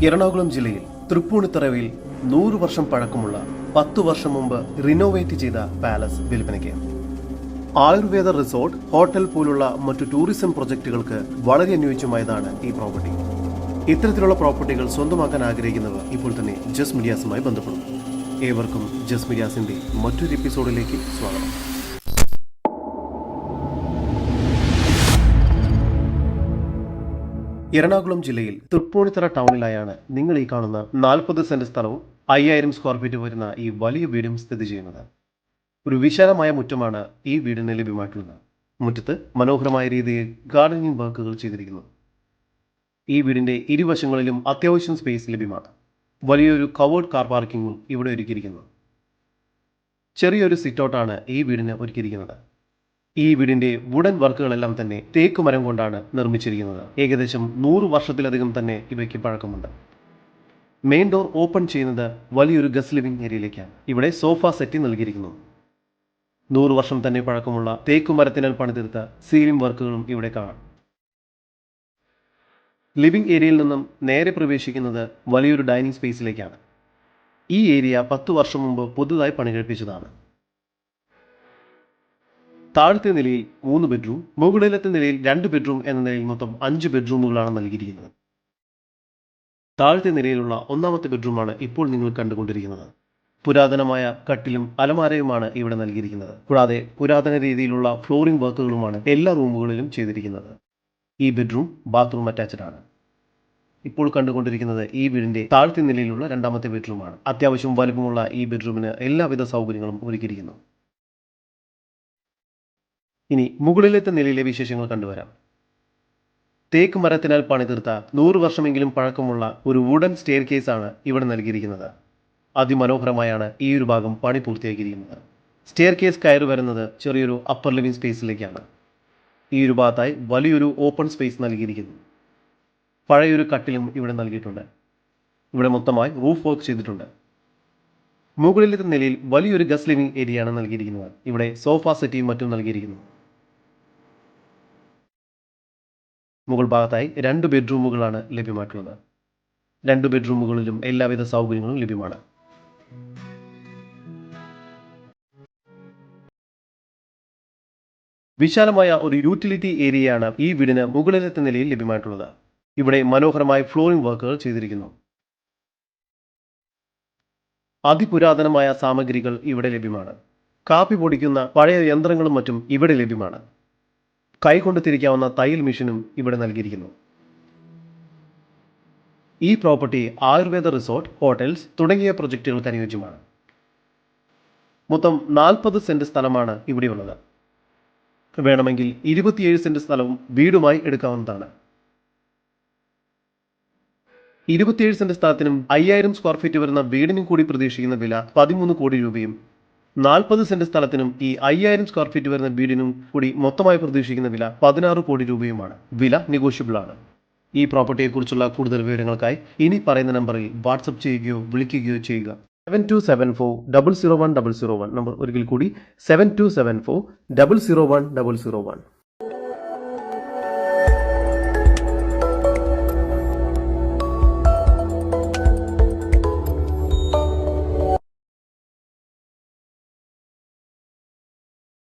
എറണാകുളം ജില്ലയിൽ തൃപ്പൂണിത്തുറയിൽ 100 വർഷം പഴക്കമുള്ള 10 വർഷം മുമ്പ് റിനോവേറ്റ് ചെയ്ത പാലസ് വിൽപ്പനയ്ക്ക്. ആയുർവേദ റിസോർട്ട്, ഹോട്ടൽ പോലുള്ള മറ്റു ടൂറിസം പ്രൊജക്ടുകൾക്ക് വളരെ അനുയോജ്യമായതാണ് ഈ പ്രോപ്പർട്ടി. ഇത്തരത്തിലുള്ള പ്രോപ്പർട്ടികൾ സ്വന്തമാക്കാൻ ആഗ്രഹിക്കുന്നവർ ഇപ്പോൾ തന്നെ ജസ് മീഡിയാസുമായി ബന്ധപ്പെടും. ഏവർക്കും ജസ് മീഡിയാസിന്റെ മറ്റൊരു എപ്പിസോഡിലേക്ക് സ്വാഗതം. എറണാകുളം ജില്ലയിൽ തൃപ്പൂണിത്തുറ ടൗണിലായാണ് നിങ്ങൾ ഈ കാണുന്ന 40 സെന്റ് സ്ഥലവും 5000 സ്ക്വയർ ഫീറ്റ് വരുന്ന ഈ വലിയ വീടും സ്ഥിതി ചെയ്യുന്നത്. ഒരു വിശാലമായ മുറ്റമാണ് ഈ വീടിന് ലഭ്യമായിട്ടുള്ളത്. മുറ്റത്ത് മനോഹരമായ രീതിയിൽ ഗാർഡനിങ് വർക്കുകൾ ചെയ്തിരിക്കുന്നു. ഈ വീടിന്റെ ഇരുവശങ്ങളിലും അത്യാവശ്യം സ്പേസ് ലഭ്യമാണ്. വലിയൊരു കവേർഡ് കാർ പാർക്കിങ്ങും ഇവിടെ ഒരുക്കിയിരിക്കുന്നു. ചെറിയൊരു സിറ്റൗട്ടാണ് ഈ വീടിന് ഒരുക്കിയിരിക്കുന്നത്. ഈ വീടിന്റെ വുഡൻ വർക്കുകളെല്ലാം തന്നെ തേക്ക് മരം കൊണ്ടാണ് നിർമ്മിച്ചിരിക്കുന്നത്. ഏകദേശം 100 വർഷത്തിലധികം തന്നെ ഇവയ്ക്ക് പഴക്കമുണ്ട്. മെയിൻ ഡോർ ഓപ്പൺ ചെയ്യുന്നത് വലിയൊരു ഗസ്റ്റ് ലിവിംഗ് ഏരിയയിലേക്കാണ്. ഇവിടെ സോഫ സെറ്റ് നൽകിയിരിക്കുന്നു. 100 വർഷം തന്നെ പഴക്കമുള്ള തേക്ക് മരത്തിനാൽ പണിതീർത്ത സീലിംഗ് വർക്കുകളും ഇവിടെ കാണാം. ലിവിംഗ് ഏരിയയിൽ നിന്നും നേരെ പ്രവേശിക്കുന്നത് വലിയൊരു ഡൈനിങ് സ്പേസിലേക്കാണ്. ഈ ഏരിയ 10 വർഷം മുമ്പ് പുതുതായി പണികഴിപ്പിച്ചതാണ്. താഴത്തെ നിലയിൽ 3 ബെഡ്റൂം, മുകളിലത്തെ നിലയിൽ 2 ബെഡ്റൂം എന്ന നിലയിൽ മൊത്തം 5 ബെഡ്റൂമുകളാണ് നൽകിയിരിക്കുന്നത്. താഴത്തെ നിലയിലുള്ള ഒന്നാമത്തെ ബെഡ്റൂമാണ് ഇപ്പോൾ നിങ്ങൾ കണ്ടുകൊണ്ടിരിക്കുന്നത്. പുരാതനമായ കട്ടിലും അലമാരയുമാണ് ഇവിടെ നൽകിയിരിക്കുന്നത്. കൂടാതെ പുരാതന രീതിയിലുള്ള ഫ്ലോറിംഗ് വർക്കുകളുമാണ് എല്ലാ റൂമുകളിലും ചെയ്തിരിക്കുന്നത്. ഈ ബെഡ്റൂം ബാത്റൂം അറ്റാച്ച്ഡ് ആണ്. ഇപ്പോൾ കണ്ടുകൊണ്ടിരിക്കുന്നത് ഈ വീടിന്റെ താഴത്തെ നിലയിലുള്ള രണ്ടാമത്തെ ബെഡ്റൂമാണ്. അത്യാവശ്യം വലുപ്പമുള്ള ഈ ബെഡ്റൂമിന് എല്ലാവിധ സൗകര്യങ്ങളും ഒരുക്കിയിരിക്കുന്നു. ഇനി മുകളിലത്തെ നിലയിലെ വിശേഷങ്ങൾ കണ്ടുവരാം. തേക്ക് മരത്തിനാൽ പണിതീർത്ത 100 വർഷമെങ്കിലും പഴക്കമുള്ള ഒരു വുഡൻ സ്റ്റെയർ കേസ് ആണ് ഇവിടെ നൽകിയിരിക്കുന്നത്. അതിമനോഹരമായാണ് ഈ ഒരു ഭാഗം പണി പൂർത്തിയാക്കിയിരിക്കുന്നത്. സ്റ്റെയർ കേസ് കയറി വരുന്നത് ചെറിയൊരു അപ്പർ ലിവിംഗ് സ്പേസിലേക്കാണ്. ഈ ഒരു ഭാഗത്തായി വലിയൊരു ഓപ്പൺ സ്പേസ് നൽകിയിരിക്കുന്നു. പഴയൊരു കട്ടിലും ഇവിടെ നൽകിയിട്ടുണ്ട്. ഇവിടെ മൊത്തമായി റൂഫ് വർക്ക് ചെയ്തിട്ടുണ്ട്. മുകളിലത്തെ നിലയിൽ വലിയൊരു ഗസ്റ്റ് ലിവിംഗ് ഏരിയയാണ് നൽകിയിരിക്കുന്നത്. ഇവിടെ സോഫ സെറ്റിയും മറ്റും നൽകിയിരിക്കുന്നു. മുകൾ ഭാഗത്തായി 2 ബെഡ്റൂമുകളാണ് ലഭ്യമായിട്ടുള്ളത്. 2 ബെഡ്റൂമുകളിലും എല്ലാവിധ സൗകര്യങ്ങളും ലഭ്യമാണ്. വിശാലമായ ഒരു യൂട്ടിലിറ്റി ഏരിയയാണ് ഈ വീടിന് മുകളിലത്തെ നിലയിൽ ലഭ്യമായിട്ടുള്ളത്. ഇവിടെ മനോഹരമായ ഫ്ലോറിംഗ് വർക്കുകൾ ചെയ്തിരിക്കുന്നു. അതിപുരാതനമായ സാമഗ്രികൾ ഇവിടെ ലഭ്യമാണ്. കാപ്പി പൊടിക്കുന്ന പഴയ യന്ത്രങ്ങളും മറ്റും ഇവിടെ ലഭ്യമാണ്. കൈകൊണ്ട് തിരിക്കാവുന്ന തയ്യൽ മെഷീനും ഇവിടെ നൽകിയിരിക്കുന്നു. ഈ പ്രോപ്പർട്ടി ആയുർവേദ റിസോർട്ട്, ഹോട്ടൽസ് തുടങ്ങിയ പ്രൊജക്റ്റുകൾക്ക് അനുയോജ്യമാണ്. മൊത്തം 40 സെന്റ് സ്ഥലമാണ് ഇവിടെയുള്ളത്. വേണമെങ്കിൽ 27 സെന്റ് സ്ഥലവും വീടുമായി എടുക്കാവുന്നതാണ്. 27 സെന്റ് സ്ഥലത്തിനും 5000 സ്ക്വയർ ഫീറ്റ് വരുന്ന വീടിനും കൂടി പ്രതീക്ഷിക്കുന്ന വില 13 കോടി രൂപയും 40 സെന്റ് സ്ഥലത്തിനും ഈ 5000 സ്ക്വയർ ഫീറ്റ് വരുന്ന വീടിനും കൂടി മൊത്തമായി പ്രതീക്ഷിക്കുന്ന വില 16 കോടി രൂപയുമാണ്. വില നെഗോഷ്യബിൾ ആണ്. ഈ പ്രോപ്പർട്ടിയെക്കുറിച്ചുള്ള കൂടുതൽ വിവരങ്ങൾക്കായി ഇനി പറയുന്ന നമ്പറിൽ വാട്സപ്പ് ചെയ്യുകയോ വിളിക്കുകയോ ചെയ്യുക. 7274 001 001 നമ്പർ ഒരിക്കൽ കൂടി 7274 001 001.